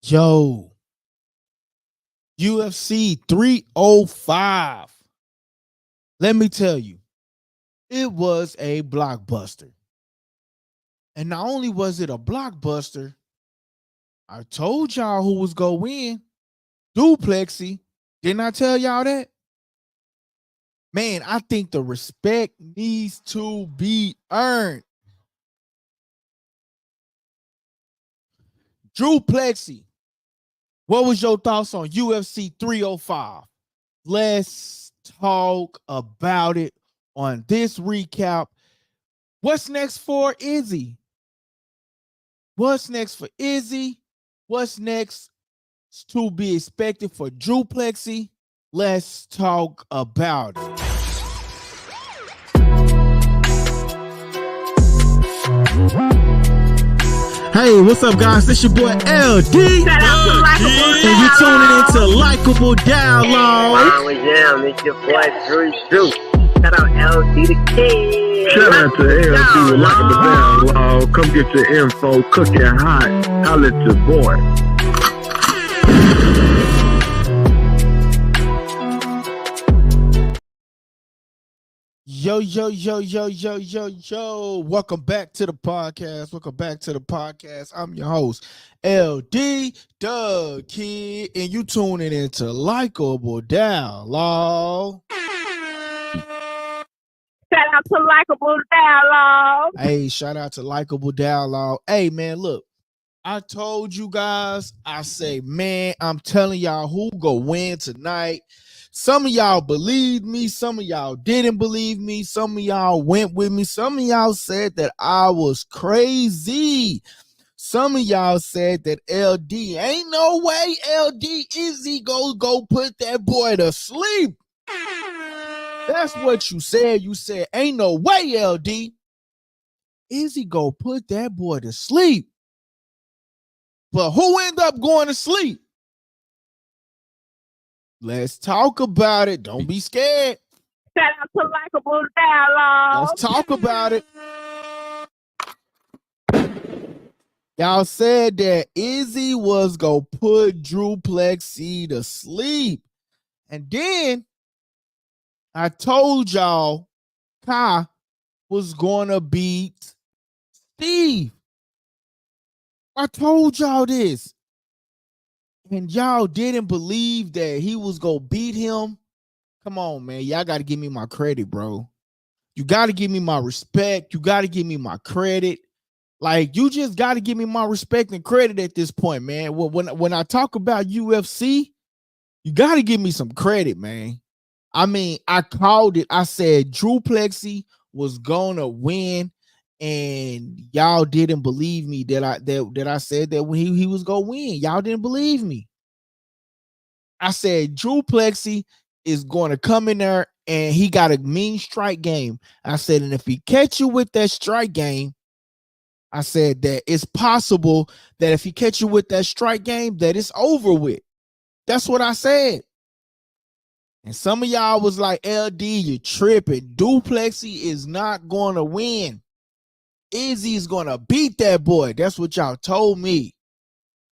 Yo, UFC 305. Let me tell you, it was a blockbuster. And not only was it a blockbuster, I told y'all who was going to win. Duplessis. Didn't I tell y'all that? Man, I think the respect needs to be earned. Duplessis, what was your thoughts on UFC 305? Let's talk about it on this recap. What's next for Izzy? What's next for Izzy? What's next to be expected for Duplessis? Let's talk about it. Hey, what's up, guys? This your boy LD. Shout out to Likeable And you tuning into Likeable Dialogue. It's your boy Dricus Du. Shout out LD the King. Shout out to LD with Likeable Dialogue. Come get your info, cooking hot. Holla at your boy. Yo. Welcome back to the podcast. I'm your host, LD the Kid, and you tuning into Likeable Dialogue. Shout out to Likeable Dialogue. Hey, shout out to Likeable Dialogue. Hey, man, look, I told you guys, I say, man, I'm telling y'all who go win tonight. Some of y'all believed me. Some of y'all didn't believe me. Some of y'all went with me. Some of y'all said that I was crazy. Some of y'all said that LD, ain't no way LD Izzy go put that boy to sleep. That's what you said. You said, ain't no way LD Izzy go put that boy to sleep. But who ended up going to sleep? Let's talk about it. Don't be scared. Shout out to Likeable Dialogue. Let's talk about it. Y'all said that Izzy was going to put Duplessis to sleep. And then I told y'all Kai was going to beat Steve. I told y'all this. And y'all didn't believe that he was going to beat him. Come on, man. Y'all got to give me my credit, bro. You got to give me my respect. You got to give me my credit. Like, you just got to give me my respect and credit at this point, man. When I talk about UFC, you got to give me some credit, man. I mean, I called it. I said Duplessis was going to win. And y'all didn't believe me that I said that when he was gonna win. Y'all didn't believe me. I said Duplessis is going to come in there and he got a mean strike game. I said, and if he catch you with that strike game, I said that it's possible that if he catch you with that strike game, that it's over with. That's what I said. And some of y'all was like, LD, you're tripping. Duplessis is not going to win. Izzy's gonna beat that boy. That's what y'all told me.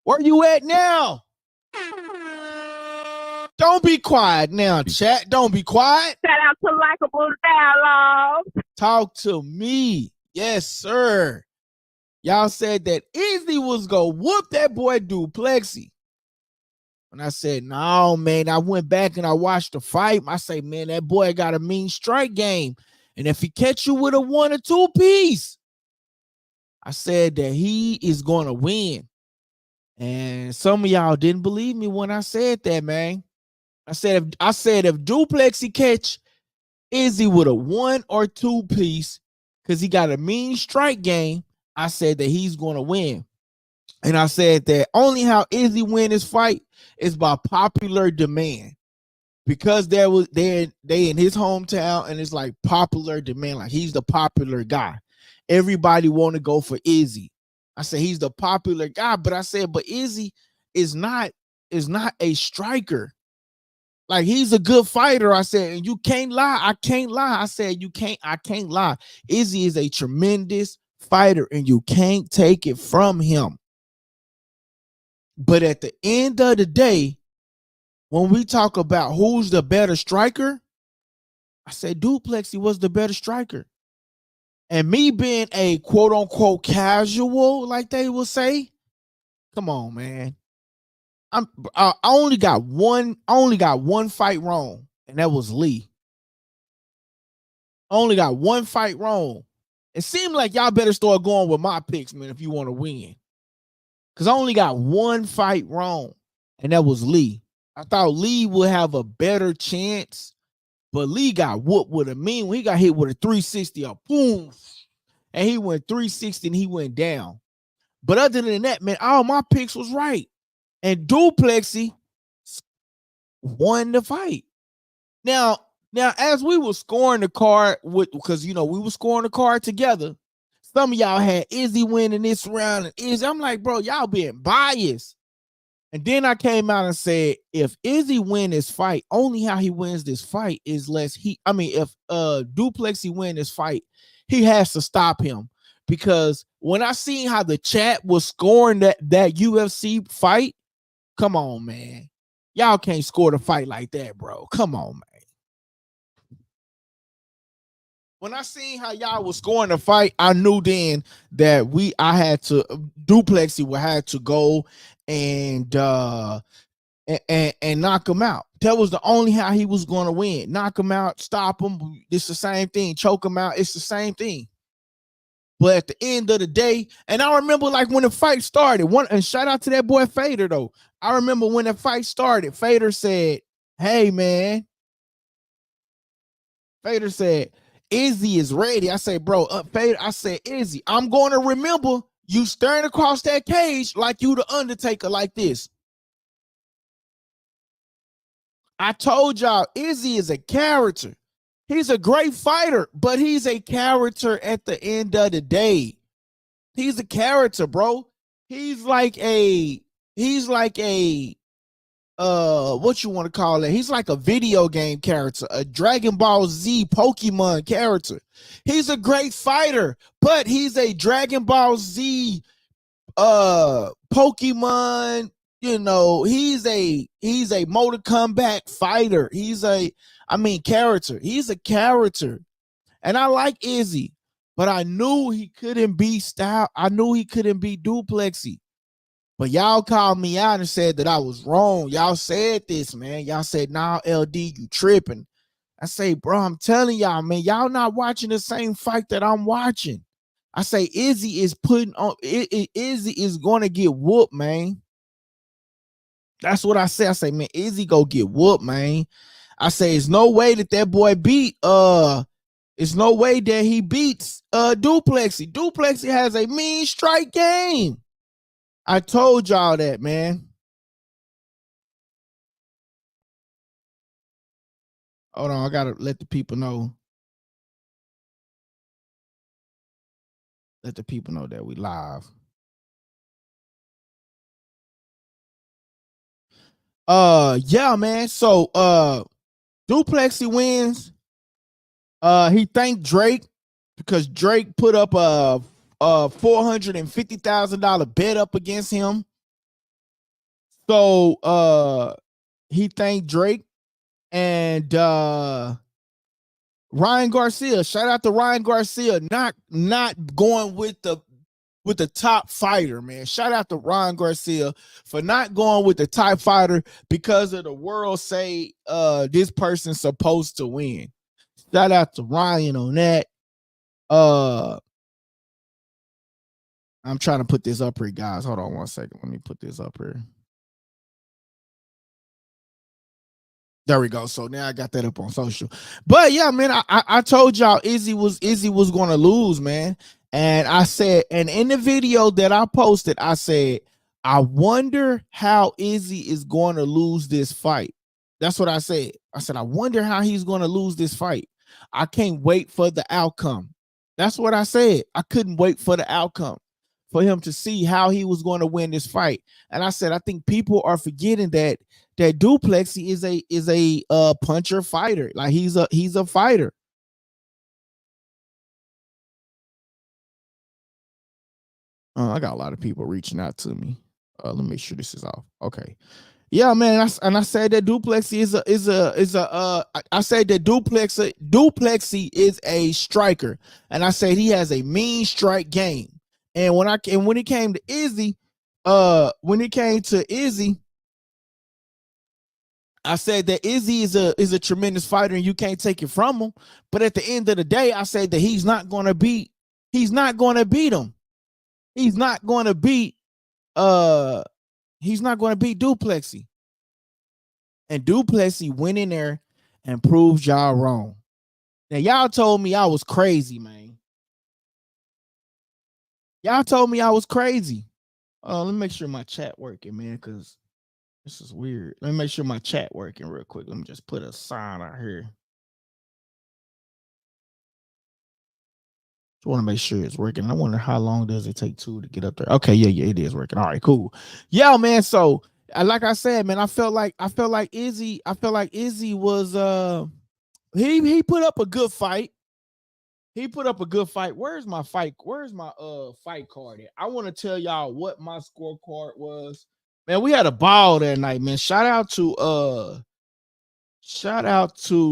Where you at now? Don't be quiet now, chat. Don't be quiet. Shout out to Likeable Dialogue. Talk to me. Yes, sir. Y'all said that Izzy was gonna whoop that boy Duplessis. And I said, no, man. I went back and I watched the fight. I say, man, that boy got a mean strike game. And if he catch you with a 1 or 2 piece, I said that he is going to win. And some of y'all didn't believe me when I said that, man. I said if Duplessis catch Izzy with a 1 or 2 piece, because he got a mean strike game, I said that he's going to win. And I said that only how Izzy win this fight is by popular demand. Because they in his hometown and it's like popular demand, like he's the popular guy. Everybody want to go for Izzy. I said he's the popular guy, but I said, but Izzy is not a striker. Like, he's a good fighter. I said, and you can't lie. I can't lie. I said, I can't lie. Izzy is a tremendous fighter, and you can't take it from him. But at the end of the day, when we talk about who's the better striker, I said Du Plessis was the better striker. And me being a quote unquote casual, like they will say, come on, man. I only got one fight wrong, and that was Lee. I only got one fight wrong. It seemed like y'all better start going with my picks, man, if you want to win. Because I only got one fight wrong, and that was Lee. I thought Lee would have a better chance, but Lee got whooped with a mean when he got hit with a 360, a boom, and he went 360 and he went down. But other than that, man, all my picks was right. And Du Plessis won the fight. Now, as we were scoring the card because we were scoring the card together, some of y'all had Izzy winning this round and Izzy. I'm like, bro, y'all being biased. And then I came out and said, if Izzy win this fight, only how he wins this fight is if Du Plessis win this fight, he has to stop him. Because when I seen how the chat was scoring that UFC fight, come on, man. Y'all can't score the fight like that, bro. Come on, man. When I seen how y'all was scoring the fight, I knew then that Du Plessis would have to go and knock him out. That was the only how he was going to win. Knock him out, stop him. It's the same thing. Choke him out. It's the same thing. But at the end of the day, and I remember like when the fight started, and shout out to that boy Fader though. I remember when the fight started, Fader said, hey man. Fader said, Izzy is ready. I said, bro, Fader, I said, Izzy, I'm going to remember you staring across that cage like you the Undertaker like this. I told y'all, Izzy is a character. He's a great fighter, but he's a character at the end of the day. He's a character, bro. He's like a what you want to call it? He's like a video game character, a Dragon Ball Z Pokemon character. He's a great fighter, but he's a Dragon Ball Z Pokemon, he's a Mortal Kombat fighter. Character. He's a character. And I like Izzy, but I knew he couldn't be Style. I knew he couldn't be Du Plessis. But y'all called me out and said that I was wrong. Y'all said this, man. Y'all said, nah, LD, you tripping. I say, bro, I'm telling y'all, man, y'all not watching the same fight that I'm watching. I say, Izzy is Izzy is going to get whooped, man. That's what I say. I say, man, Izzy go get whooped, man. I say, it's no way that boy it's no way that he beats Du Plessis. Du Plessis has a mean strike game. I told y'all that, man. Hold on, I gotta let the people know. Let the people know that we live. Yeah, man. So Du Plessis wins. He thanked Drake because Drake put up a $450,000 bet up against him. So he thanked Drake. And Ryan Garcia, shout out to Ryan Garcia, not going with the top fighter, man. Shout out to Ryan Garcia for not going with the top fighter because of the world say this person's supposed to win. Shout out to Ryan on that. I'm trying to put this up here, guys. Hold on one second. Let me put this up here. There we go. So now I got that up on social. But yeah, man, I told y'all Izzy was going to lose, man. And I said, and in the video that I posted, I said, I wonder how Izzy is going to lose this fight. That's what I said. I said, I wonder how he's going to lose this fight. I can't wait for the outcome. That's what I said. I couldn't wait for the outcome for him to see how he was going to win this fight. And I said, I think people are forgetting that Du Plessis is a puncher fighter. Like he's a fighter. I got a lot of people reaching out to me. Let me make sure this is off. Okay. Yeah, man, I said that Duplessis I said that Duplessis is a striker, and I said he has a mean strike game. And when it came to Izzy, I said that Izzy is a tremendous fighter, and you can't take it from him. But at the end of the day, I said that he's not going to beat him. He's not going to beat Duplessis. And Duplessis went in there and proved y'all wrong. Now, y'all told me I was crazy, man. Y'all told me I was crazy. Let me make sure my chat working, man, because this is weird. Let me make sure my chat working real quick. Let me just put a sign out here. Just want to make sure it's working. I wonder how long does it take to get up there. Okay, yeah, it is working. All right, cool. Yeah, man. So like I said, man, I felt like Izzy was he put up a good fight. Where's my fight card at? I want to tell y'all what my scorecard was. Man, we had a ball that night, man. Shout out to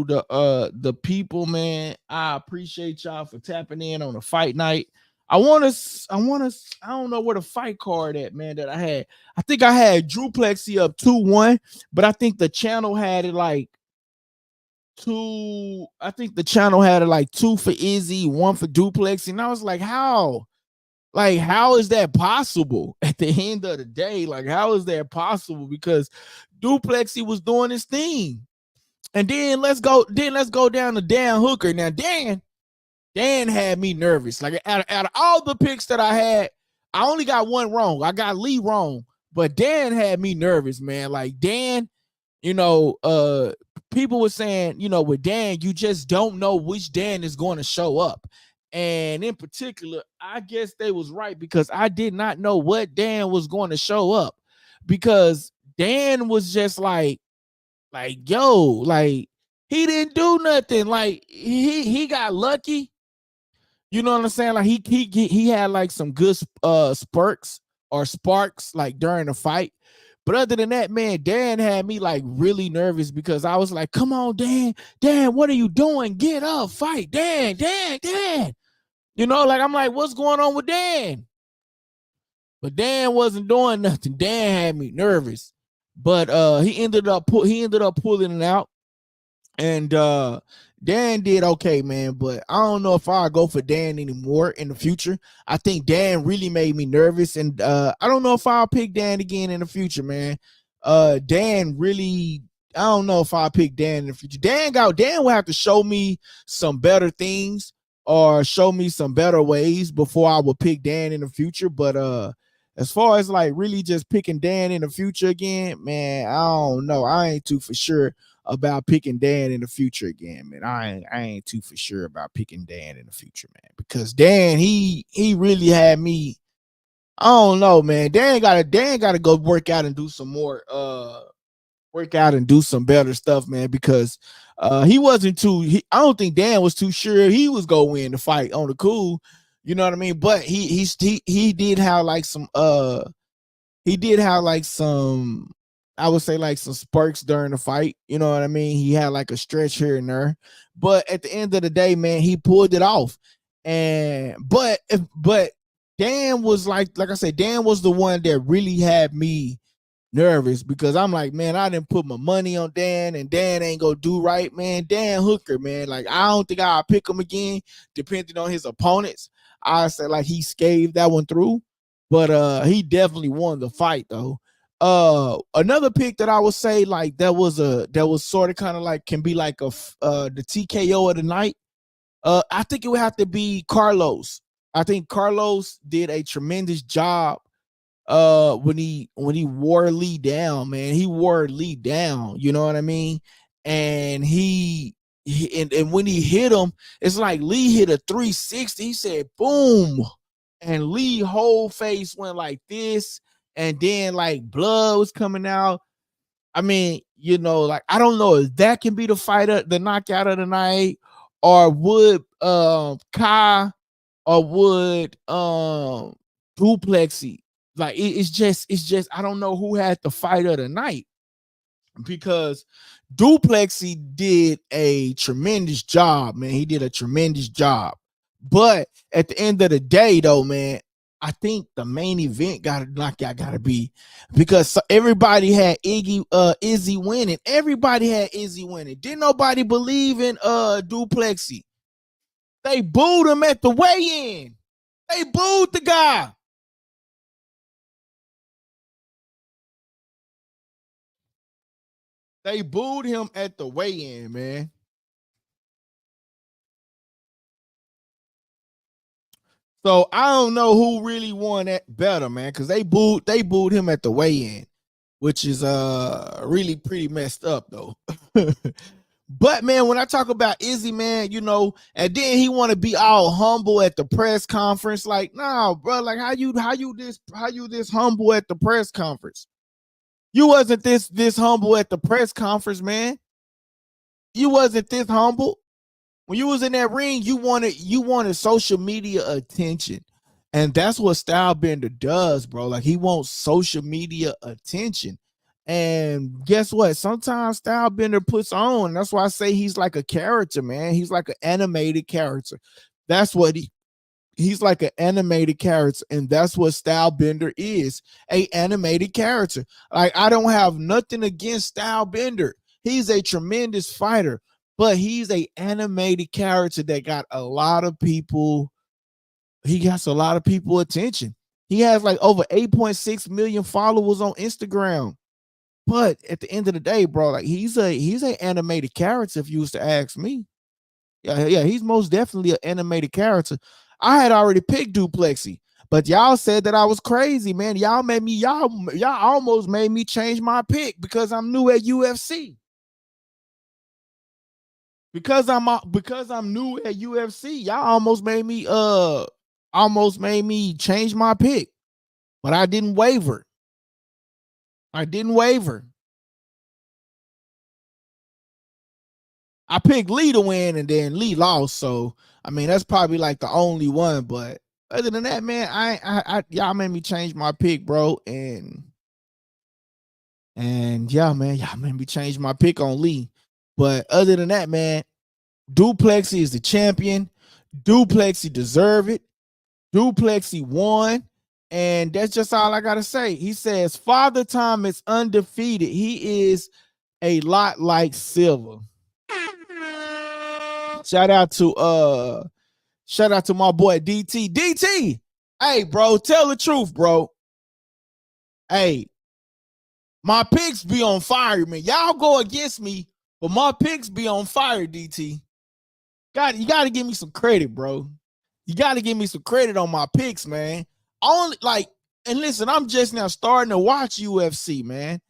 the people, man. I appreciate y'all for tapping in on a fight night. I don't know where the fight card at, man, that I had. I think I had Drew Plessis up 2-1, but I think the channel had it like 2. I think the channel had it like 2 for Izzy, 1 for Duplessis. And I was like, how? Like, how is that possible at the end of the day? Like, how is that possible? Because Duplessis was doing his thing. And then let's go down to Dan Hooker. Now, Dan had me nervous. Like, out of all the picks that I had, I only got one wrong. I got Lee wrong. But Dan had me nervous, man. Like, Dan, people were saying, with Dan, you just don't know which Dan is going to show up. And in particular, I guess they was right, because I did not know what Dan was going to show up, because Dan was just like, yo, like, he didn't do nothing. Like, he got lucky. You know what I'm saying? Like, he had like some good sparks like during the fight. But other than that, man, Dan had me like really nervous, because I was like, come on, Dan, what are you doing? Get up, fight, Dan. Like, I'm like, what's going on with Dan? But Dan wasn't doing nothing. Dan had me nervous. But he ended up pulling it out. And Dan did okay, man. But I don't know if I'll go for Dan anymore in the future. I think Dan really made me nervous. And I don't know if I'll pick Dan again in the future, man. Dan really, I don't know if I'll pick Dan in the future. Dan will have to show me some better things, or show me some better ways, before I will pick Dan in the future. But as far as like really just picking Dan in the future again, man, I don't know. I ain't too for sure about picking Dan in the future again, man. I ain't too for sure about picking Dan in the future, man, because Dan, he really had me. I don't know, man. Dan gotta go work out and do some more do some better stuff, man, because he wasn't I don't think Dan was too sure he was gonna win the fight on the cool. You know what I mean? But he did have like some I would say like some sparks during the fight. You know what I mean? He had like a stretch here and there. But at the end of the day, man, he pulled it off. And but Dan was like I said, Dan was the one that really had me nervous, because I'm like, man, I didn't put my money on Dan, and Dan ain't gonna do right, man. Dan Hooker, man, like, I don't think I'll pick him again, depending on his opponents. I said like he scathed that one through, but he definitely won the fight though. Another pick that I would say like that was sort of kind of like can be like the TKO of the night. I think it would have to be Carlos. I think Carlos did a tremendous job when he wore Lee down, man. He wore Lee down, you know what I mean? And and when he hit him, it's like Lee hit a 360. He said boom, and Lee whole face went like this, and then like blood was coming out. I mean, like, I don't know if that can be the knockout of the night, or would Kai, or would Duplessis Like it's just I don't know who had the fight of the night, because Du Plessis did a tremendous job, man. He did a tremendous job. But at the end of the day, though, man, I think the main event gotta be, because everybody had Izzy winning. Everybody had Izzy winning. Didn't nobody believe in Du Plessis. They booed him at the weigh-in. They booed the guy. They booed him at the weigh-in, man. So I don't know who really won that better, man, because they booed him at the weigh-in, which is really pretty messed up though. But man, when I talk about Izzy, man, you know, and then he want to be all humble at the press conference, like, nah, bro, like how you this humble at the press conference? You wasn't this humble at the press conference, man. You wasn't this humble. When you was in that ring, you wanted social media attention. And that's what Stylebender does, bro. Like, he wants social media attention. And guess what? Sometimes Stylebender puts on. That's why I say he's like a character, man. He's like an animated character. That's what he's like an animated character, and that's what Stylebender is, a animated character. Like, I don't have nothing against Stylebender. He's a tremendous fighter, but he's a animated character that got a lot of people. He gets a lot of people attention. He has like over 8.6 million followers on Instagram. But at the end of the day, bro, like he's an animated character, if you was to ask me. Yeah, he's most definitely an animated character. I had already picked Du Plessis, but y'all said that I was crazy, man. Y'all almost made me change my pick because I'm new at UFC. Because I'm new at UFC, y'all almost made me change my pick. But I didn't waver. I picked Lee to win, and then Lee lost. So I mean, that's probably like the only one. But other than that, man, y'all made me change my pick, bro. And yeah, man, y'all made me change my pick on Lee. But other than that, man, Du Plessis is the champion. Du Plessis deserve it. Du Plessis won. And that's just all I gotta say. He says Father Time is undefeated. He is a lot like Silver. Shout out to my boy DT. DT, hey, bro, tell the truth, bro. Hey, my picks be on fire, man. Y'all go against me, but my picks be on fire, DT. You gotta give me some credit, bro. You gotta give me some credit on my picks, man. Only like, and listen, I'm just now starting to watch UFC, man.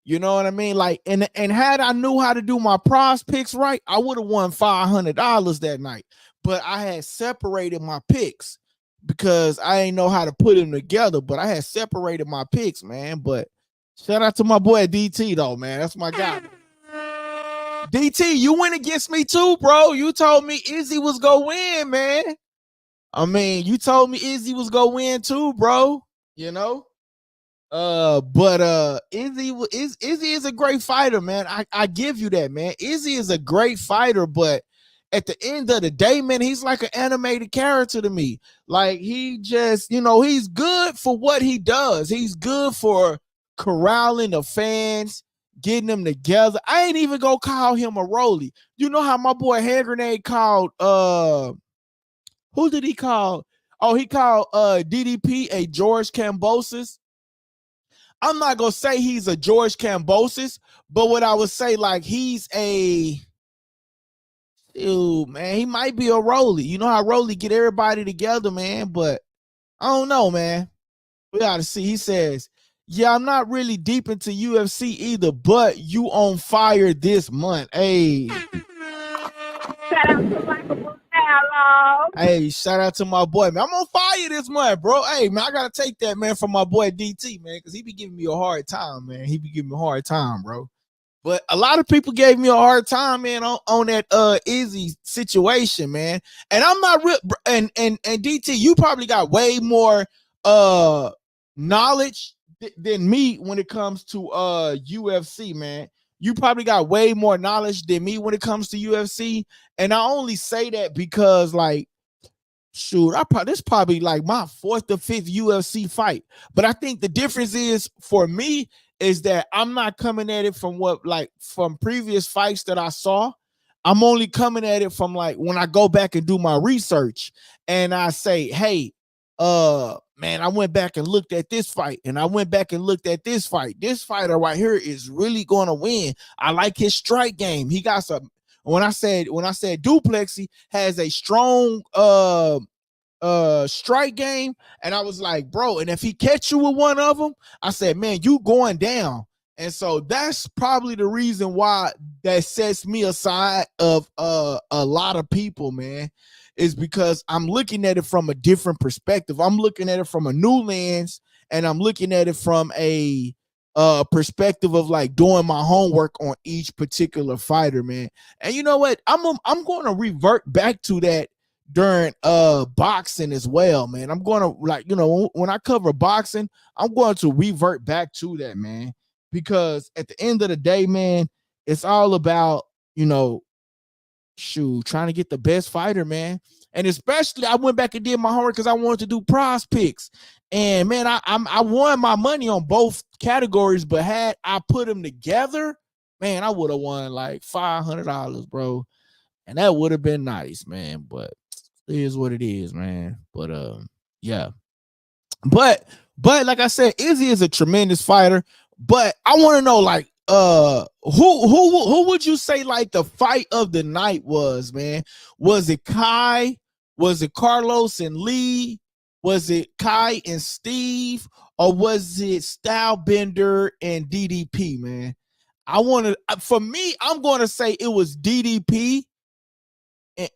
You know what I mean? Like, and had I knew how to do my prize picks right, I would have won $500 that night. But I had separated my picks because I ain't know how to put them together. But I had separated my picks, man. But shout out to my boy DT though, man. That's my guy. DT, you went against me too, bro. You told me Izzy was gonna win, man. I mean, you told me Izzy was gonna win too, bro. You know? But Izzy is a great fighter, man. I give you that, man. Izzy is a great fighter, but at the end of the day, man, he's like an animated character to me. Like, he just, you know, he's good for what he does. He's good for corralling the fans, getting them together. I ain't even gonna call him a Rolly. You know how my boy Hand Grenade called who did he call? Oh, he called DDP a George Kambosos. I'm not gonna say he's a George Kambosos, but what I would say, like, he's a man, he might be a Rolly. You know how Rolly get everybody together, man, but I don't know, man. We gotta see. He says, yeah, I'm not really deep into UFC either, but you on fire this month. Hey. Shout out to Michael Hello. Hey, shout out to my boy, man. I'm on fire this month, bro. Hey, man, I gotta take that, man, from my boy DT, man, because he be giving me a hard time, man. He be giving me a hard time, bro. But a lot of people gave me a hard time, man, on that Izzy situation, man. And I'm not real. And DT, you probably got way more knowledge than me when it comes to UFC, man. You probably got way more knowledge than me when it comes to UFC. And I only say that because, like, shoot, this probably like my 4th or 5th UFC fight. But I think the difference is for me is that I'm not coming at it from from previous fights that I saw. I'm only coming at it from like when I go back and do my research and I say, hey, man, I went back and looked at this fight and I went back and looked at this fight. This fighter right here is really going to win. I like his strike game. He got some. When I said Du Plessis has a strong strike game, and I was like, bro, and if he catch you with one of them, I said, man, you going down. And so that's probably the reason why that sets me aside of a lot of people, man, is because I'm looking at it from a different perspective. I'm looking at it from a new lens, and I'm looking at it from a perspective of like doing my homework on each particular fighter, man. And you know what? I'm going to revert back to that during boxing as well, man. I'm going to, like, you know, when I cover boxing, I'm going to revert back to that, man, because at the end of the day, man, it's all about, you know, trying to get the best fighter, man. And especially I went back and did my homework because I wanted to do prize picks. And man, I won my money on both categories, but had I put them together, man, I would have won like $500, bro. And that would have been nice, man. But it is what it is, man. But yeah. But like I said, Izzy is a tremendous fighter. But I want to know, like, who would you say like the fight of the night was, man? Was it Kai? Was it Carlos and Lee? Was it Kai and Steve? Or was it Stylebender and DDP, man? For me, I'm going to say it was DDP.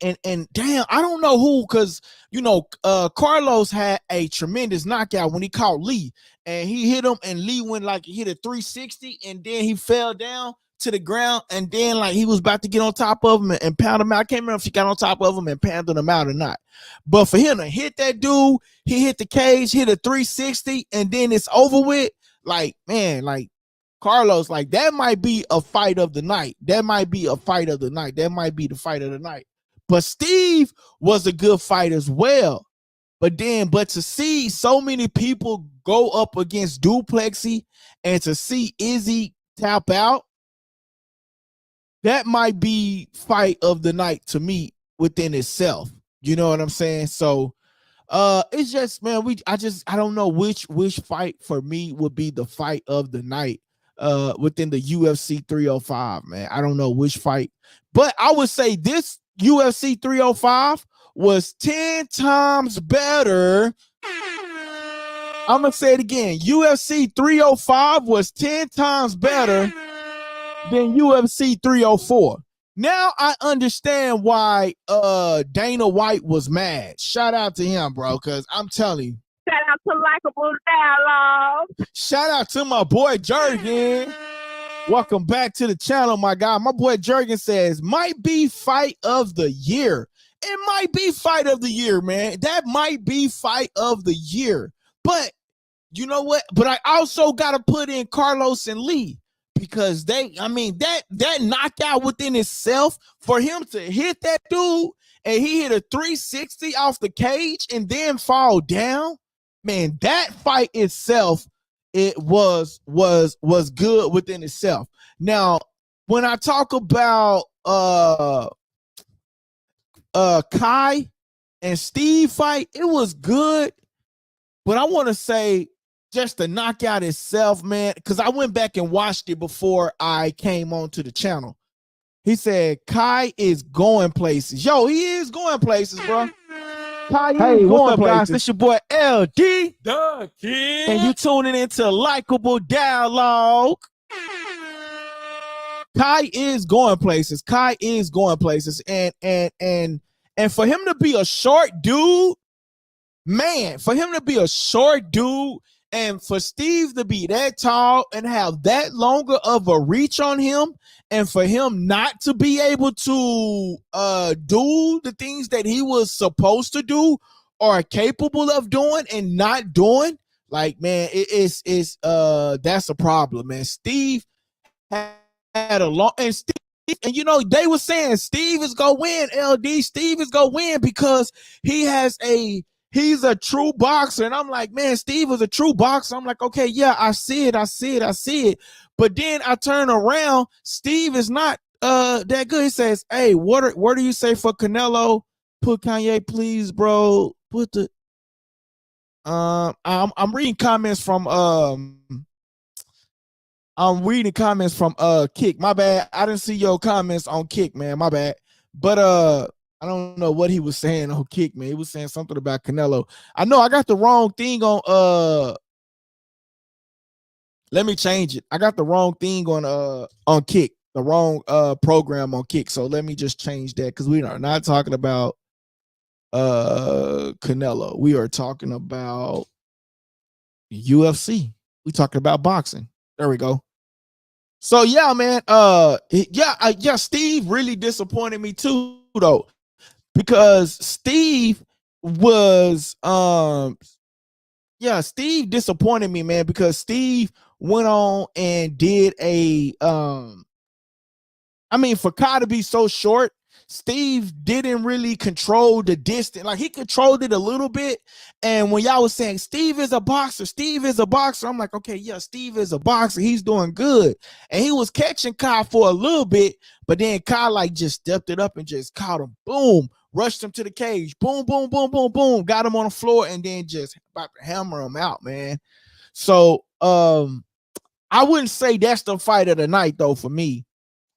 And damn, I don't know who, because, you know, Carlos had a tremendous knockout when he caught Lee, and he hit him, and Lee went like, he hit a 360, and then he fell down to the ground, and then like he was about to get on top of him and pound him out. I can't remember if he got on top of him and pounded him out or not. But for him to hit that dude, he hit the cage, hit a 360, and then it's over with. Like, man, like Carlos, like that might be a fight of the night. That might be a fight of the night. That might be the fight of the night. But Steve was a good fight as well. But to see so many people go up against Du Plessis and to see Izzy tap out, that might be fight of the night to me within itself. You know what I'm saying? So it's just, man, I don't know which fight for me would be the fight of the night within the UFC 305, man. I don't know which fight, but I would say this UFC 305 was 10 times better. I'm gonna say it again. UFC 305 was 10 times better than UFC 304. Now I understand why Dana White was mad. Shout out to him, bro, because I'm telling you. Shout out to Likeable Dialogue. Shout out to my boy Jurgen. Welcome back to the channel, my guy. My boy Jurgen says, might be fight of the year. It might be fight of the year, man. That might be fight of the year. But you know what? But I also got to put in Carlos and Lee, because that knockout within itself, for him to hit that dude and he hit a 360 off the cage and then fall down, man, that fight itself, it was good within itself. Now, when I talk about Kai and Steve fight, it was good, but I want to say just the knockout itself, man, because I went back and watched it before I came onto the channel. He said Kai is going places. Yo, he is going places, bro. Kai is going places. Guys? This your boy LD, the Kid, and you tuning into Likeable Dialogue. Kai is going places. Kai is going places, and for him to be a short dude, man, for him to be a short dude, and for Steve to be that tall and have that longer of a reach on him, and for him not to be able to do the things that he was supposed to do or capable of doing and not doing, Like, man, it's that's a problem, man. Steve had a long and Steve, and you know, they were saying Steve is gonna win, LD. Steve is gonna win because he's a true boxer. And I'm like, man, Steve is a true boxer. I'm like, okay, yeah, I see it. But then I turn around, Steve is not that good. He says, hey, what do you say for Canelo? Put Kanye, please, bro. Put the I'm reading comments from Kick. My bad. I didn't see your comments on Kick, man. My bad. But I don't know what he was saying on Kick, man. He was saying something about Canelo. I know I got the wrong thing on let me change it. I got the wrong thing on Kick, the wrong program on Kick. So let me just change that because we are not talking about Canelo. We are talking about UFC. We talking about boxing. There we go. So yeah, man. Yeah, Steve really disappointed me too, though, because Steve was Steve disappointed me, man, because Steve went on and did a for Kai to be so short, Steve didn't really control the distance. Like, he controlled it a little bit. And when y'all was saying Steve is a boxer, I'm like, okay, yeah, Steve is a boxer. He's doing good. And he was catching Kai for a little bit, but then Kai like just stepped it up and just caught him. Boom. Rushed him to the cage. Boom, boom, boom, boom, boom. Got him on the floor and then just about to hammer him out, man. So I wouldn't say that's the fight of the night, though, for me.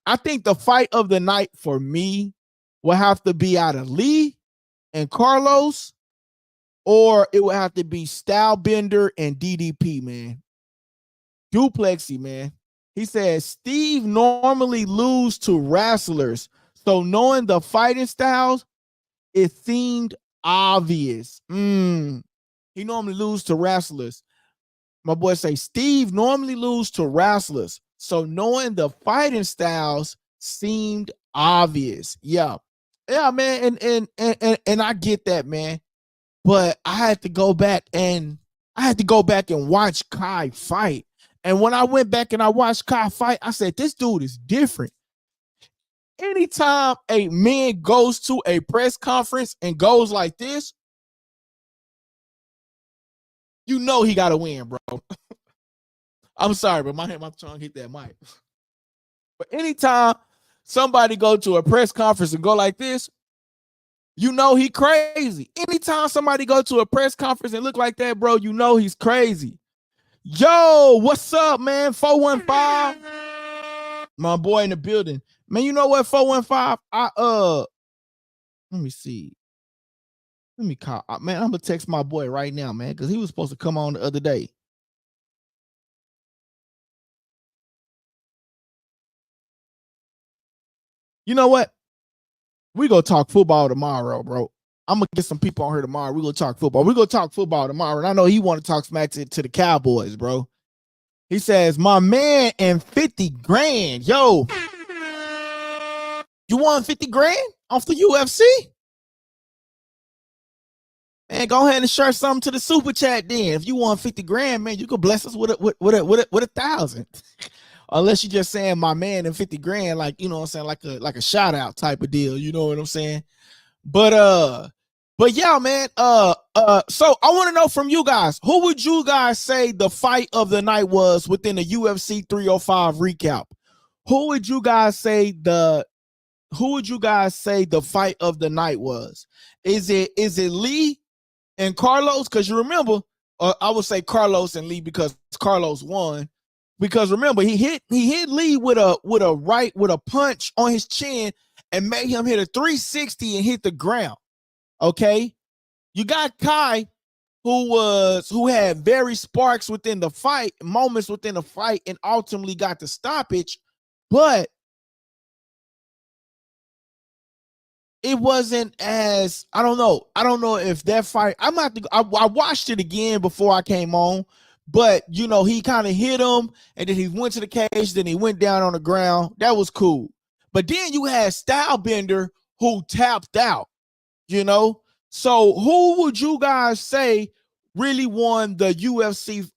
I think the fight of the night for me will have to be out of Lee and Carlos, or it will have to be Stylebender and DDP, man. Du Plessis, man. He says Steve normally lose to wrestlers, so knowing the fighting styles, it seemed obvious. He normally lose to wrestlers. My boy say Steve normally lose to wrestlers, so knowing the fighting styles seemed obvious. Yeah, man, and I get that, man. But I had to go back and watch Kai fight. And when I went back and I watched Kai fight, I said, this dude is different. Anytime a man goes to a press conference and goes like this, you know he got to win, bro. I'm sorry, but my tongue hit that mic. But anytime somebody go to a press conference and go like this, you know he crazy. Anytime somebody go to a press conference and look like that, bro, you know he's crazy. Yo, what's up, man? 415. My boy in the building. Man, you know what, 415? Let me see. Let me call. Man, I'm gonna text my boy right now, man, because he was supposed to come on the other day. You know what? We gonna talk football tomorrow, bro. I'm gonna get some people on here tomorrow. We gonna talk football. We gonna talk football tomorrow. And I know he want to talk smack to the Cowboys, bro. He says, my man and 50 grand. Yo, you won 50 grand off the UFC? Man, go ahead and share something to the super chat then. If you won 50 grand, man, you could bless us with a 1,000. Unless you're just saying my man and 50 grand, like, you know what I'm saying, like a shout out type of deal, you know what I'm saying? But yeah, man. So I want to know from you guys, who would you guys say the fight of the night was within the UFC 305 recap? Who would you guys say the fight of the night was? Is it Lee and Carlos? Because you remember, I would say Carlos and Lee because Carlos won. Because remember, he hit Lee with a punch on his chin and made him hit a 360 and hit the ground. Okay, you got Kai, who had very sparks within the fight, moments within the fight, and ultimately got the stoppage, but it wasn't as, I don't know if that fight, I watched it again before I came on, but you know, he kind of hit him and then he went to the cage, then he went down on the ground. That was cool. But then you had Stylebender who tapped out, you know? So who would you guys say really won the UFC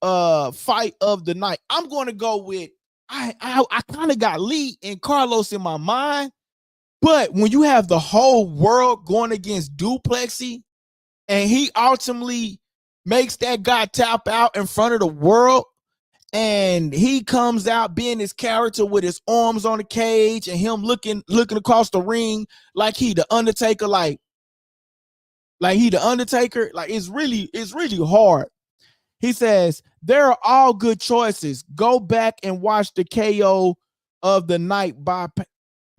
fight of the night. I'm going to go with I kind of got Lee and Carlos in my mind, but when you have the whole world going against Du Plessis and he ultimately makes that guy tap out in front of the world, and he comes out being his character with his arms on the cage and him looking across the ring like he the Undertaker, like he the Undertaker. Like it's really hard. He says, there are all good choices. Go back and watch the KO of the night by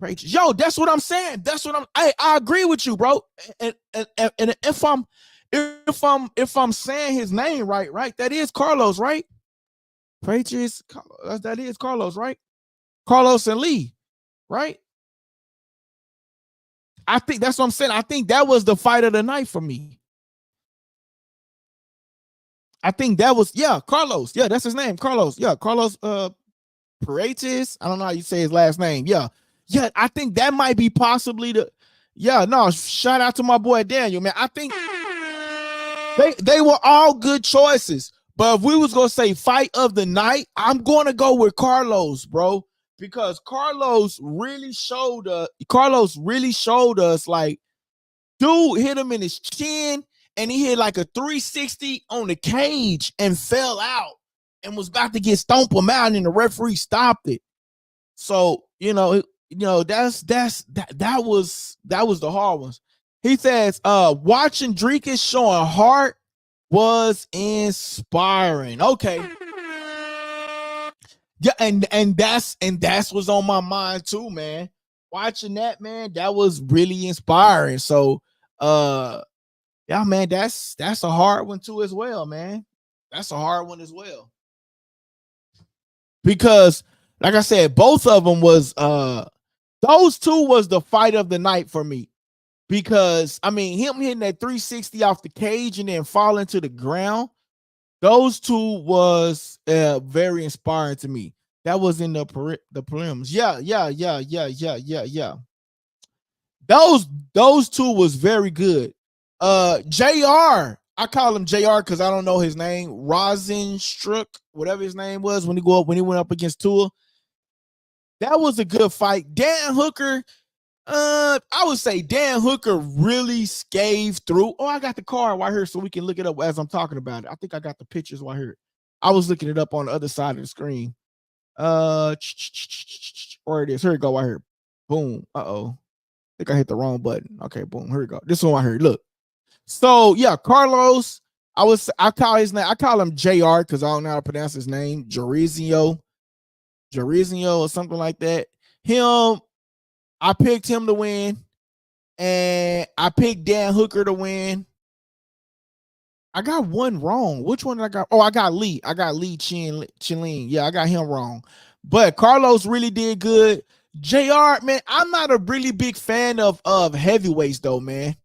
Patriots. Yo, that's what I'm saying. That's what I agree with you, bro. And if I'm saying his name right, that is Carlos, right? Patriots, that is Carlos, right? Carlos and Lee, right? I think that's what I'm saying. I think that was the fight of the night for me. I think that was, Carlos. Yeah, that's his name, Carlos. Yeah, Carlos Paredes. I don't know how you say his last name. Yeah, I think that might be possibly the. Yeah, no, shout out to my boy Daniel, man. I think they were all good choices. But if we was gonna say fight of the night, I'm gonna go with Carlos, bro, because Carlos really showed us like, dude hit him in his chin and he hit like a 360 on the cage and fell out and was about to get stomped him out, and the referee stopped it. So that was the hard ones. He says, watching Dricus showing heart was inspiring. Okay. Yeah, and that's what's on my mind too, man. Watching that, man, that was really inspiring. So yeah, man, that's a hard one too as well, man. That's a hard one as well. Because like I said, both of them was those two was the fight of the night for me. Because I mean, him hitting that 360 off the cage and then falling to the ground, those two was very inspiring to me. That was in the prelims. Yeah. Those two was very good. JR, I call him JR because I don't know his name. Rosenstruck, whatever his name was when he went up against Tua. That was a good fight. Dan Hooker. I would say Dan Hooker really scathed through. Oh, I got the card right here so we can look it up as I'm talking about it. I think I got the pictures right here. I was looking it up on the other side of the screen. Where it is. Here we go right here. Boom. I think I hit the wrong button. Okay, boom. Here we go. This one right here. Look. So yeah, Carlos. I call his name. I call him JR because I don't know how to pronounce his name. Jairzinho or something like that. I picked him to win, and I picked Dan Hooker to win. I got one wrong. Which one did I got? Oh, I got Lee. Chinling. Yeah, I got him wrong. But Carlos really did good. JR, man, I'm not a really big fan of heavyweights though, man.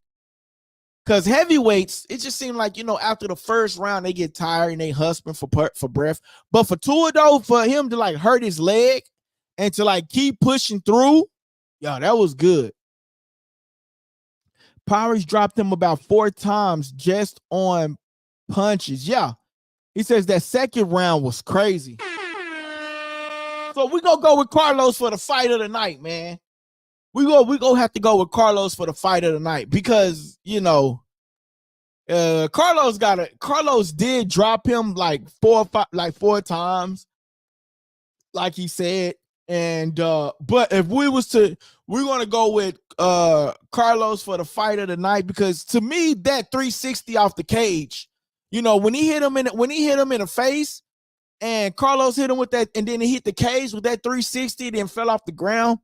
Because heavyweights, it just seemed like, after the first round, they get tired and they hustling for breath. But for Tua, though, for him to like hurt his leg and to like keep pushing through, yeah, that was good. Powers dropped him about 4 times just on punches. Yeah. He says that second round was crazy. So we gonna go with Carlos for the fight of the night, man. We gonna have to go with Carlos for the fight of the night because Carlos did drop him like 4 times, like he said. And but if we're gonna go with Carlos for the fight of the night, because to me that 360 off the cage, when he hit him in the face, and Carlos hit him with that, and then he hit the cage with that 360, then fell off the ground.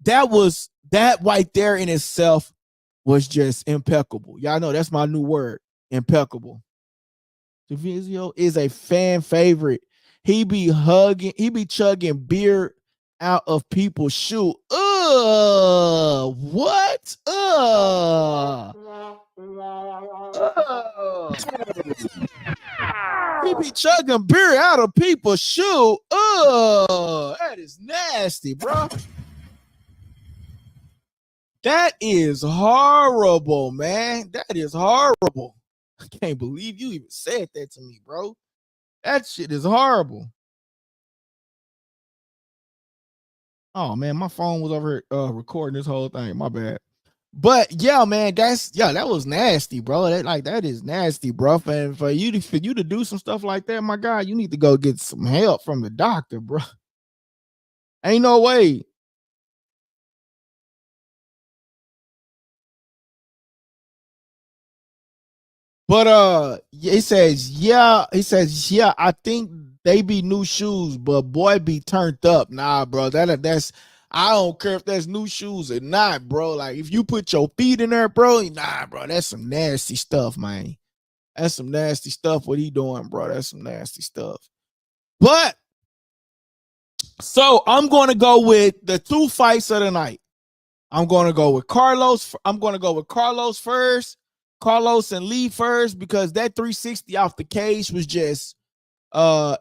That right there in itself was just impeccable. Y'all know that's my new word, impeccable. Davizio is a fan favorite. He be chugging beer out of people's shoe. What? He be chugging beer out of people's shoe. That is nasty, bro. That is horrible, man. That is horrible. I can't believe you even said that to me, bro. That shit is horrible. Oh man, my phone was over recording this whole thing. My bad. But yeah, man, that was nasty, bro. That is nasty, bro. And for you to do some stuff like that, my God, you need to go get some help from the doctor, bro. Ain't no way. But he says, yeah, I think they be new shoes, but boy be turned up. Nah, bro. That's I don't care if that's new shoes or not, bro. Like if you put your feet in there, bro, nah, bro, that's some nasty stuff, man. That's some nasty stuff. What he doing, bro? That's some nasty stuff. But so I'm going to go with the 2 fights of the night. I'm going to go with Carlos. I'm going to go with Carlos first. Carlos and Lee first, because that 360 off the cage was just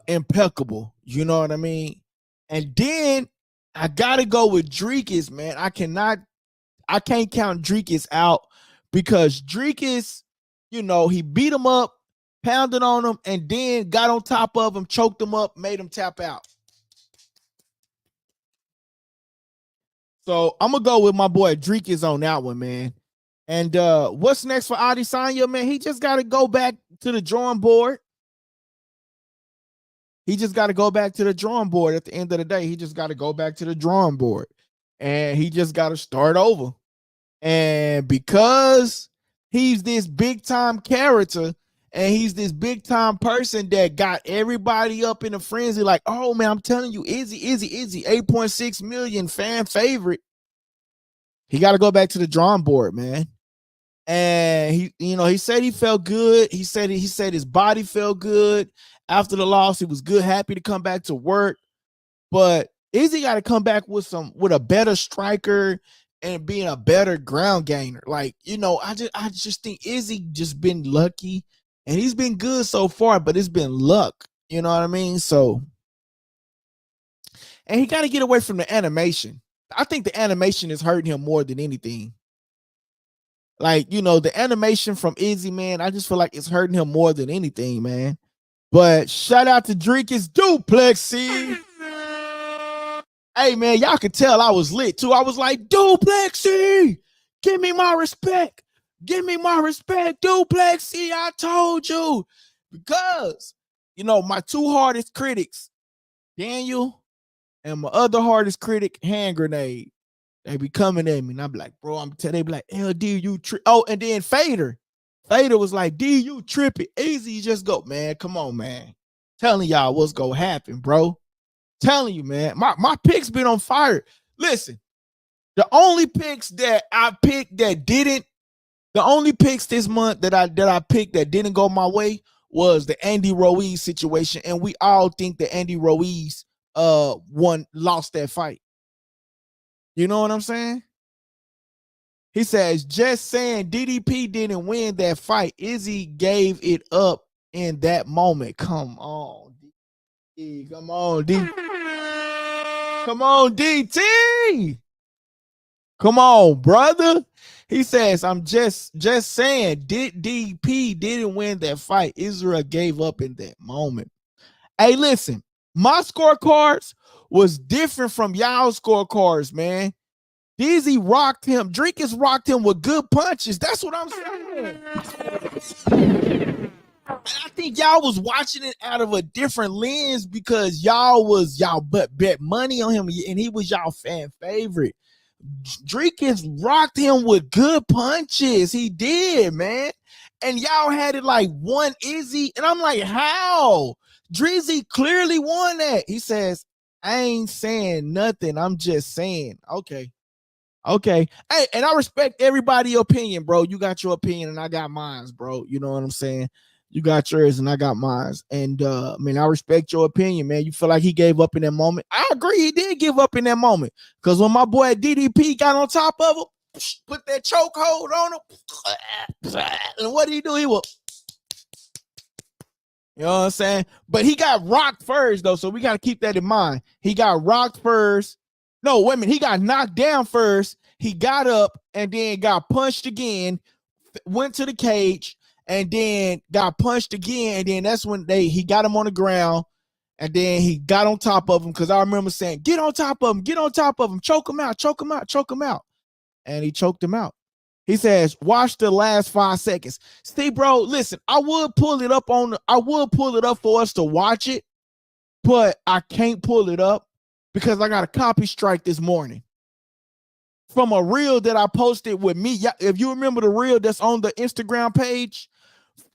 impeccable. You know what I mean? And then I gotta go with Dricus, man. I can't count Dricus out, because Dricus, you know, he beat him up, pounded on him, and then got on top of him, choked him up, made him tap out. So I'm gonna go with my boy Dricus on that one, man. And what's next for Adesanya, man? He just got to go back to the drawing board. He just got to go back to the drawing board at the end of the day. He just got to go back to the drawing board. And he just got to start over. And because he's this big time character and he's this big time person that got everybody up in a frenzy, like, oh man, I'm telling you, Izzy, 8.6 million fan favorite. He got to go back to the drawing board, man. And he said he felt good. He said his body felt good after the loss. He was good, happy to come back to work. But Izzy got to come back with a better striker and being a better ground gainer. Like, I just think Izzy just been lucky, and he's been good so far, but it's been luck. You know what I mean? So, and he got to get away from the animation. I think the animation is hurting him more than anything. Like, the animation from Izzy, man, I just feel like it's hurting him more than anything, man. But shout out to Dricus Du Plessis. Hey, man, y'all could tell I was lit, too. I was like, Du Plessis, give me my respect. Give me my respect, Du Plessis. I told you. Because, my 2 hardest critics, Daniel and my other hardest critic, Hand Grenade, they be coming at me, and I'm like, bro, they be like, LD, you trip. Oh, and then Fader was like, D, you tripping. Easy, just go, man. Come on, man. Telling y'all what's gonna happen, bro. Telling you, man. My picks been on fire. Listen, the only picks that I picked that didn't, the only picks this month that I picked that didn't go my way was the Andy Ruiz situation, and we all think that Andy Ruiz lost that fight. You know what I'm saying? He says, just saying DDP didn't win that fight. Izzy gave it up in that moment. Come on, D. Come on, D. Come on, DT. Come on, brother. He says, I'm just saying DDP didn't win that fight. Israel gave up in that moment. Hey, listen, my scorecards was different from y'all's scorecards, man. Dizzy rocked him. Dricus rocked him with good punches. That's what I'm saying. I think y'all was watching it out of a different lens because y'all bet money on him, and he was y'all fan favorite. Dricus rocked him with good punches. He did, man. And y'all had it like one Izzy. And I'm like, how? Drizzy clearly won that. He says, I ain't saying nothing. I'm just saying. Okay. Hey, and I respect everybody's opinion, bro. You got your opinion and I got mine, bro. You know what I'm saying? You got yours and I got mine. And I respect your opinion, man. You feel like he gave up in that moment. I agree, he did give up in that moment. Because when my boy DDP got on top of him, put that chokehold on him, and what did he do? He was, you know what I'm saying? But he got rocked first, though, so we got to keep that in mind. He got rocked first. No, wait a minute. He got knocked down first. He got up and then got punched again, went to the cage, and then got punched again, and then that's when he got him on the ground, and then he got on top of him, because I remember saying, get on top of him, get on top of him, choke him out, choke him out, choke him out. And he choked him out. He says, watch the last 5 seconds. See, bro, listen, I would pull it up for us to watch it, but I can't pull it up because I got a copy strike this morning from a reel that I posted with me. If you remember the reel that's on the Instagram page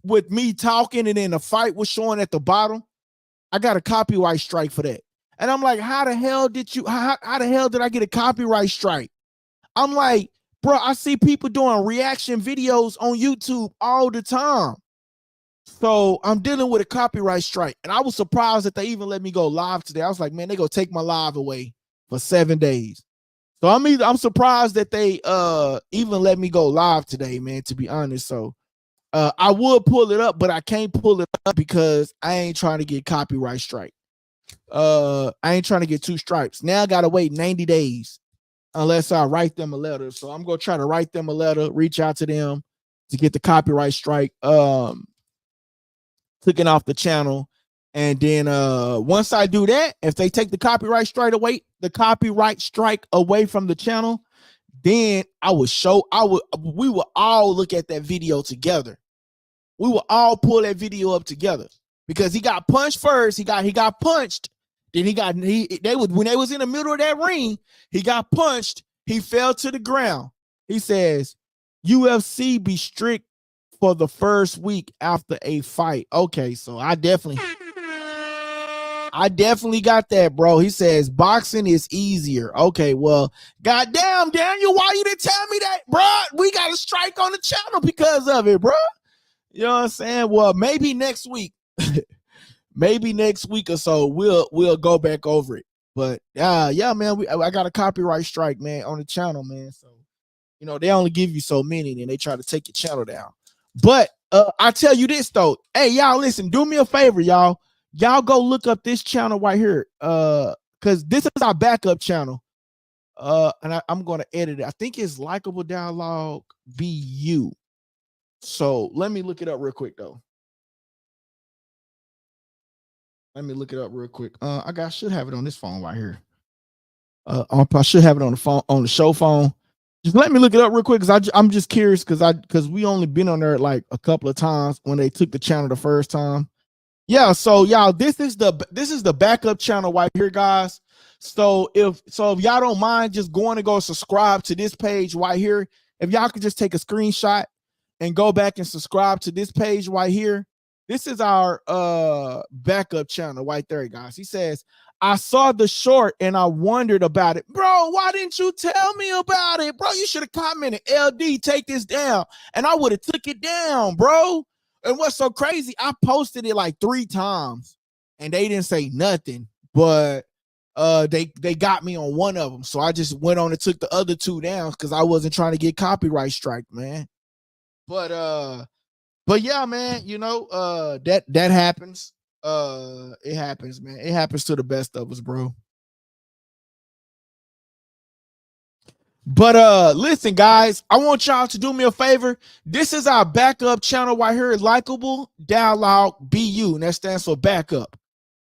with me talking, and then the fight was showing at the bottom, I got a copyright strike for that. And I'm like, how the hell did I get a copyright strike? I'm like, bro, I see people doing reaction videos on YouTube all the time. So I'm dealing with a copyright strike. And I was surprised that they even let me go live today. I was like, man, they gonna take my live away for 7 days. So I'm surprised that they even let me go live today, man, to be honest. So I would pull it up, but I can't pull it up because I ain't trying to get copyright strike. I ain't trying to get 2 stripes. Now I gotta wait 90 days unless I write them a letter. So I'm gonna try to write them a letter, reach out to them to get the copyright strike taken off the channel. And then once I do that, if they take the copyright strike away from the channel, then we will all look at that video together. We will all pull that video up together, because he got punched first. He got punched. Then when they was in the middle of that ring, he got punched. He fell to the ground. He says, UFC be strict for the first week after a fight. Okay, so I definitely got that, bro. He says boxing is easier. Okay, well, goddamn, Daniel, why you didn't tell me that, bro? We got a strike on the channel because of it, bro. You know what I'm saying? Well, maybe next week. Maybe next week or so we'll go back over it. But yeah, man, I got a copyright strike, man, on the channel, man. So, you know, they only give you so many, and they try to take your channel down. But I tell you this though, hey, y'all, listen, do me a favor, y'all go look up this channel right here, because this is our backup channel, and I'm going to edit it. I think it's Likeable Dialogue BU. So let me look it up real quick though. Let me look it up real quick. I should have it on this phone right here. I should have it on the phone, on the show phone. Just let me look it up real quick, because I'm just curious, because we only been on there like a couple of times when they took the channel the first time. Yeah, so y'all, this is the backup channel right here, guys. So if y'all don't mind just going to go subscribe to this page right here, if y'all could just take a screenshot and go back and subscribe to this page right here. This is our backup channel right there, guys. He says, I saw the short and I wondered about it. Bro, why didn't you tell me about it? Bro, you should have commented, LD, take this down. And I would have took it down, bro. And what's so crazy, I posted it like 3 times and they didn't say nothing. But they got me on one of them. So I just went on and took the other 2 down because I wasn't trying to get copyright strike, man. But yeah, man, you know, that happens. It happens, man. It happens to the best of us, bro. But listen, guys, I want y'all to do me a favor. This is our backup channel right here, Likeable Dialogue BU, and that stands for backup.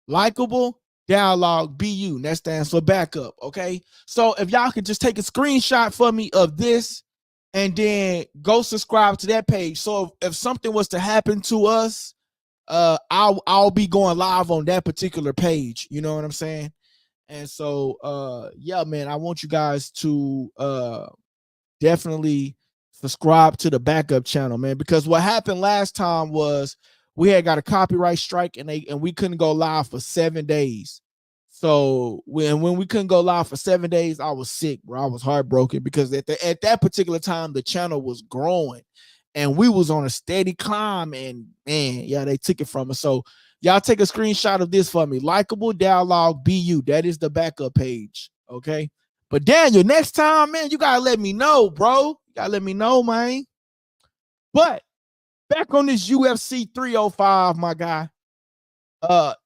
Likeable Dialogue BU, and that stands for backup. Okay, so if y'all could just take a screenshot for me of this, and then go subscribe to that page. So if something was to happen to us, I'll be going live on that particular page. You know what I'm saying? And so yeah, man, I want you guys to definitely subscribe to the backup channel, man, because what happened last time was we had got a copyright strike and we couldn't go live for 7 days. So when we couldn't go live for 7 days, I was sick, bro. I was heartbroken because at that particular time, the channel was growing and we was on a steady climb, and man, yeah, they took it from us. So y'all take a screenshot of this for me. Likeable Dialogue BU. That is the backup page. Okay. But Daniel, next time, man, you gotta let me know, bro. You gotta let me know, man. But back on this UFC 305, my guy.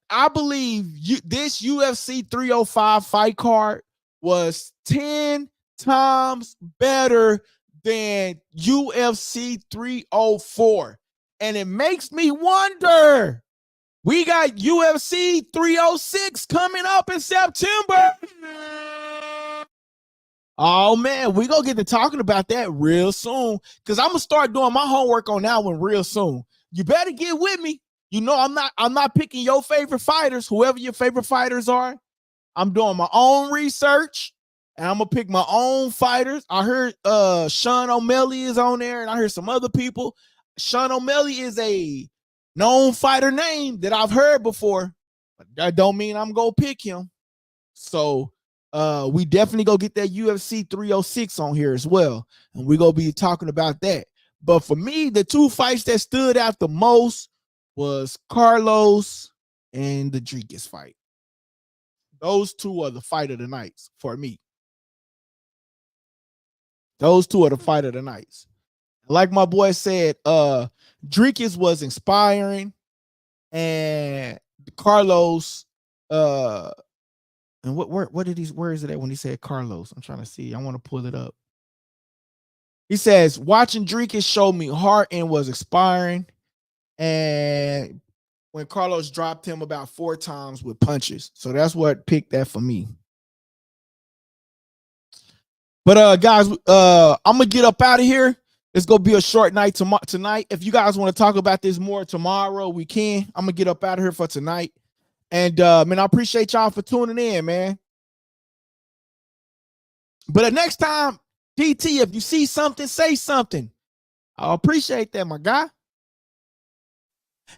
I believe this UFC 305 fight card was 10 times better than UFC 304. And it makes me wonder. We got UFC 306 coming up in September. Oh, man, we're going to get to talking about that real soon because I'm going to start doing my homework on that one real soon. You better get with me. You know, I'm not picking your favorite fighters, whoever your favorite fighters are. I'm doing my own research, and I'm going to pick my own fighters. I heard Sean O'Malley is on there, and I heard some other people. Sean O'Malley is a known fighter name that I've heard before, but that don't mean I'm going to pick him. So we definitely go get that UFC 306 on here as well, and we're going to be talking about that. But for me, the two fights that stood out the most was Carlos and the Dricus fight. Those two are the fight of the nights for me. Those two are the fight of the nights. Like my boy said, Dricus was inspiring, and Carlos, and what did he? Where is it at when he said Carlos? I'm trying to see. I want to pull it up. He says, watching Dricus showed me heart and was inspiring. And when Carlos dropped him about 4 times with punches. So that's what picked that for me. But guys, I'm going to get up out of here. It's going to be a short night tonight. If you guys want to talk about this more tomorrow, we can. I'm going to get up out of here for tonight. And man, I appreciate y'all for tuning in, man. But the next time, DT, if you see something, say something. I appreciate that, my guy.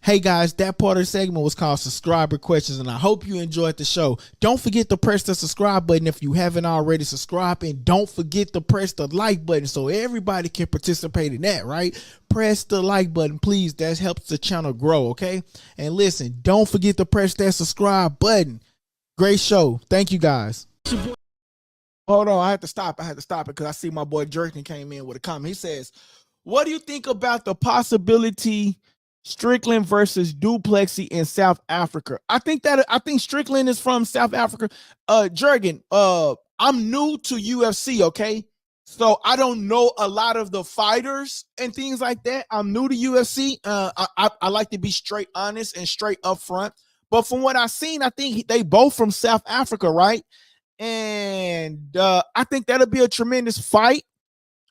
Hey guys, that part of the segment was called Subscriber Questions, and I hope you enjoyed the show. Don't forget to press the subscribe button if you haven't already subscribed, and don't forget to press the like button so everybody can participate in that, right? Press the like button, please. That helps the channel grow, okay? And listen, don't forget to press that subscribe button. Great show. Thank you, guys. Hold on, I had to stop it because I see my boy Jerkin came in with a comment. He says, what do you think about the possibility Strickland versus Du Plessis in South Africa? I think Strickland is from South Africa. Jurgen, I'm new to UFC, okay? So I don't know a lot of the fighters and things like that. I'm new to UFC. I like to be straight honest and straight up front. But from what I've seen, I think they both from South Africa, right? And I think that'll be a tremendous fight.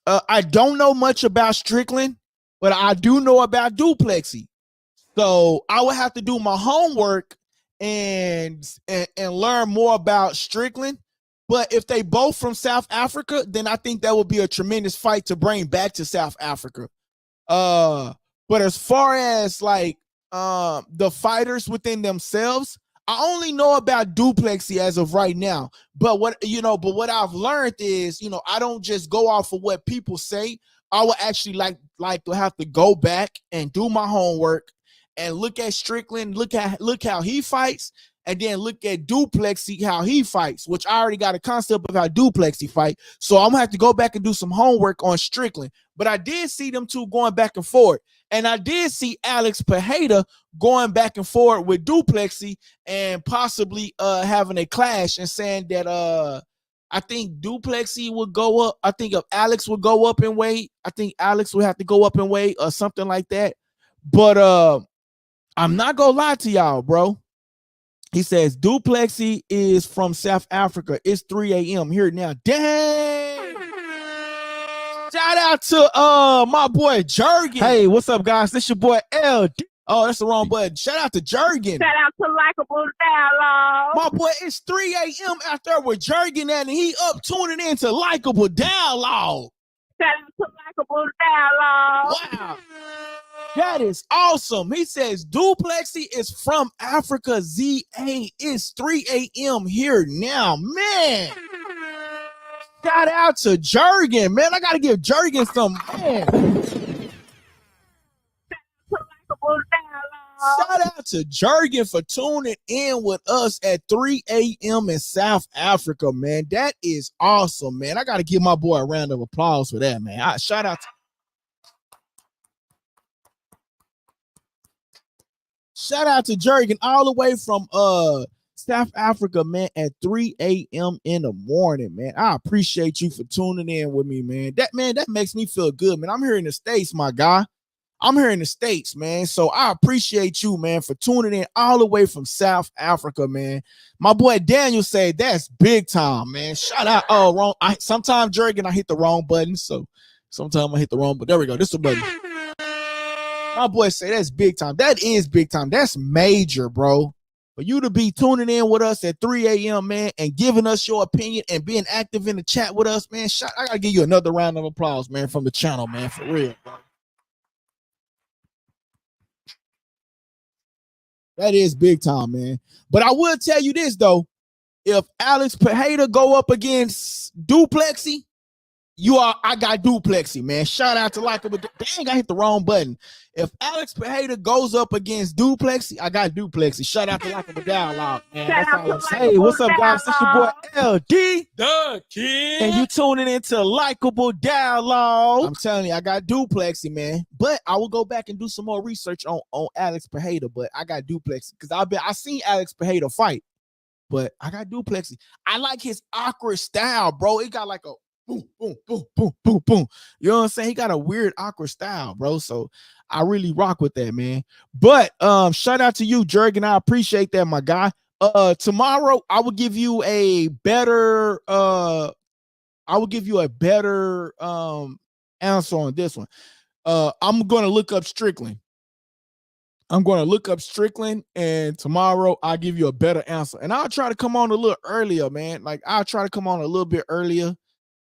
I don't know much about Strickland, but I do know about Du Plessis. So I would have to do my homework and learn more about Strickland. But if they both from South Africa, then I think that would be a tremendous fight to bring back to South Africa. But as far as like the fighters within themselves, I only know about Du Plessis as of right now. But what I've learned is, I don't just go off of what people say. I would actually like to have to go back and do my homework and look at Strickland, look how he fights, and then look at Du Plessis, how he fights, which I already got a concept of how Du Plessis fight. So I'm gonna have to go back and do some homework on Strickland. But I did see them two going back and forth. And I did see Alex Pereira going back and forth with Du Plessis and possibly having a clash and saying that I think Du Plessis would go up. I think if Alex would go up in weight, I think Alex would have to go up in weight or something like that. But I'm not gonna lie to y'all, bro. He says Du Plessis is from South Africa. It's 3 a.m. here now. Dang! Shout out to my boy Jurgen. Hey, what's up, guys? This your boy L. Oh, that's the wrong button. Shout out to Jurgen. Shout out to Likeable Dialogue. My boy, it's 3 a.m. out there with Jurgen at, and he up tuning in to Likeable Dialogue. Shout out to Likeable Dialogue. Wow. That is awesome. He says Du Plessis is from Africa, ZA. It's 3 a.m. here now. Man. Shout out to Jurgen, man. I got to give Jurgen some, man. Shout out to Jurgen for tuning in with us at 3 a.m. in South Africa, man. That is awesome, man. I got to give my boy a round of applause for that, man. Shout out to Jurgen all the way from South Africa, man, at 3 a.m. in the morning, man. I appreciate you for tuning in with me, man. That makes me feel good, man. I'm here in the States, my guy. I'm here in the States, man. So I appreciate you, man, for tuning in all the way from South Africa, man. My boy Daniel said that's big time, man. Shout out. Oh, wrong. Sometimes Jurgen, I hit the wrong button. So sometimes I hit the wrong, but there we go. This is the button. My boy say that's big time. That is big time. That's major, bro. For you to be tuning in with us at 3 a.m., man, and giving us your opinion and being active in the chat with us, man. I gotta give you another round of applause, man, from the channel, man, for real, bro. That is big time, man. But I will tell you this, though. If Alex Pereira go up against Duplessis, I got Duplessis, man. Shout out to Likeable. Dang, I hit the wrong button. If Alex Pereira goes up against Duplessis, I got Duplessis. Shout out to Likeable Dialogue, man. That's all I'm saying. Hey, what's up, guys? It's your boy LD, the Kid, and you tuning into Likeable Dialogue. I'm telling you, I got Duplessis, man. But I will go back and do some more research on Alex Pereira. But I got Duplessis because I seen Alex Pereira fight, but I got Duplessis. I like his awkward style, bro. It got like a boom, boom, boom, boom, boom, boom. You know what I'm saying? He got a weird, awkward style, bro. So I really rock with that, man. But shout out to you, Jurgen. I appreciate that, my guy. Tomorrow I will give you a better answer on this one. I'm gonna look up Strickland. And tomorrow I'll give you a better answer. And I'll try to come on a little earlier, man. Like I'll try to come on a little bit earlier.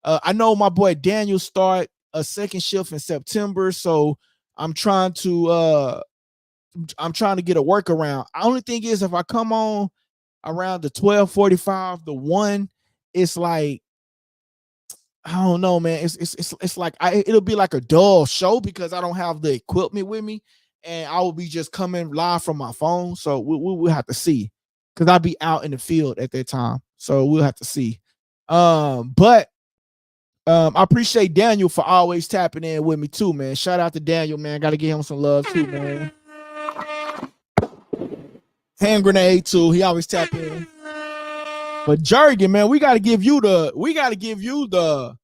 I know my boy Daniel start a second shift in September, so I'm trying to get a workaround. The only thing is, if I come on around the 12:45, the 1, it's like, I don't know, man. It's like it'll be like a dull show because I don't have the equipment with me, and I will be just coming live from my phone. So we'll have to see, because I'll be out in the field at that time. So we'll have to see. But I appreciate Daniel for always tapping in with me too, man. Shout out to Daniel, man. Got to give him some love too, man. Hand grenade too. He always tap in. But Jurgen, man, we got to give you the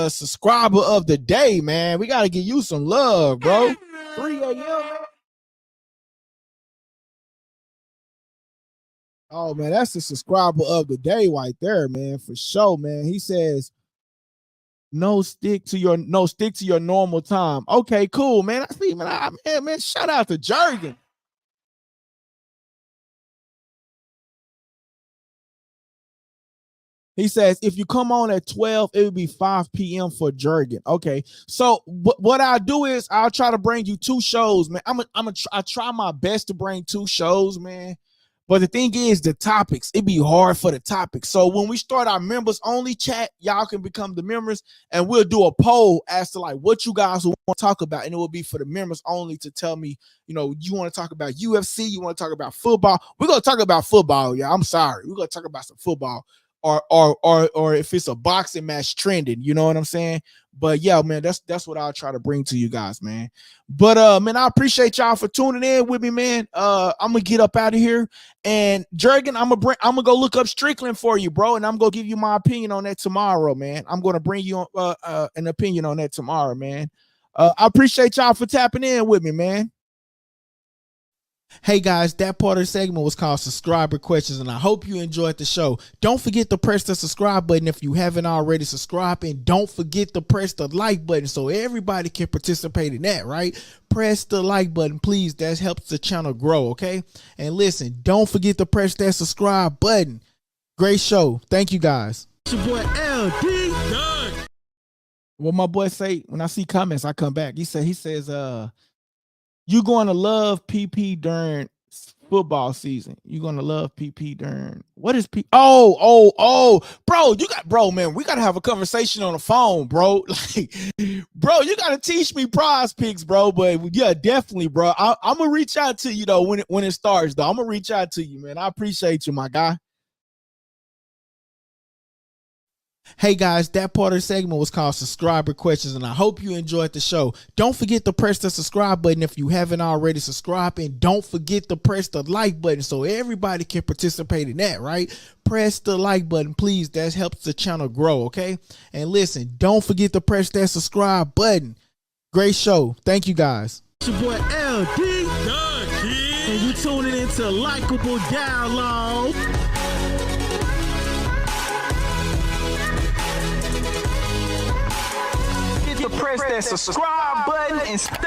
subscriber of the day, man. We got to give you some love, bro. 3 a.m., man. Oh man, that's the subscriber of the day right there, man, for sure, man. He says, No, stick to your normal time. Okay, cool, man. I see, man. Shout out to Jurgen. He says, if you come on at 12, it would be 5 p.m. for Jurgen. Okay, so what I'll do is I'll try to bring you 2 shows, man. I try my best to bring 2 shows, man. But the thing is, the topics, it'd be hard for the topics. So when we start our members only chat, y'all can become the members, and we'll do a poll as to like what you guys want to talk about. And it will be for the members only to tell me, you want to talk about UFC, you want to talk about football. We're going to talk about football. Yeah, I'm sorry. We're going to talk about some football, or if it's a boxing match trending, you know what I'm saying? But yeah, man, that's what I'll try to bring to you guys, man. But man, I appreciate y'all for tuning in with me, man. I'm gonna get up out of here, and Jurgen, I'm gonna go look up Strickland for you, bro, and I'm gonna give you my opinion on that tomorrow, man. I'm gonna bring you an opinion on that tomorrow, man. I appreciate y'all for tapping in with me, man. Hey guys, that part of the segment was called subscriber questions, and I hope you enjoyed the show. Don't forget to press the subscribe button if you haven't already subscribed, and don't forget to press the like button so everybody can participate in that, right? Press the like button, please. That helps the channel grow, okay? And listen, don't forget to press that subscribe button. Great show. Thank you guys. It's your boy LD. Done. What my boy say, when I see comments, I come back. He says, you're going to love PP during football season. You're going to love PP during, what is PP? Bro, man, we got to have a conversation on the phone, bro. Like, bro, you got to teach me prize picks, bro. But yeah, definitely, bro. I'm going to reach out to you, though, when it starts, though. I'm going to reach out to you, man. I appreciate you, my guy. Hey guys, that part of the segment was called subscriber questions, and I hope you enjoyed the show. Don't forget to press the subscribe button if you haven't already subscribed, and don't forget to press the like button so everybody can participate in that, right? Press the like button, please. That helps the channel grow, okay? And listen, don't forget to press that subscribe button. Great show. Thank you guys. It's your boy LD. And you tuning into Likeable Dialogue. Press that subscribe button and stay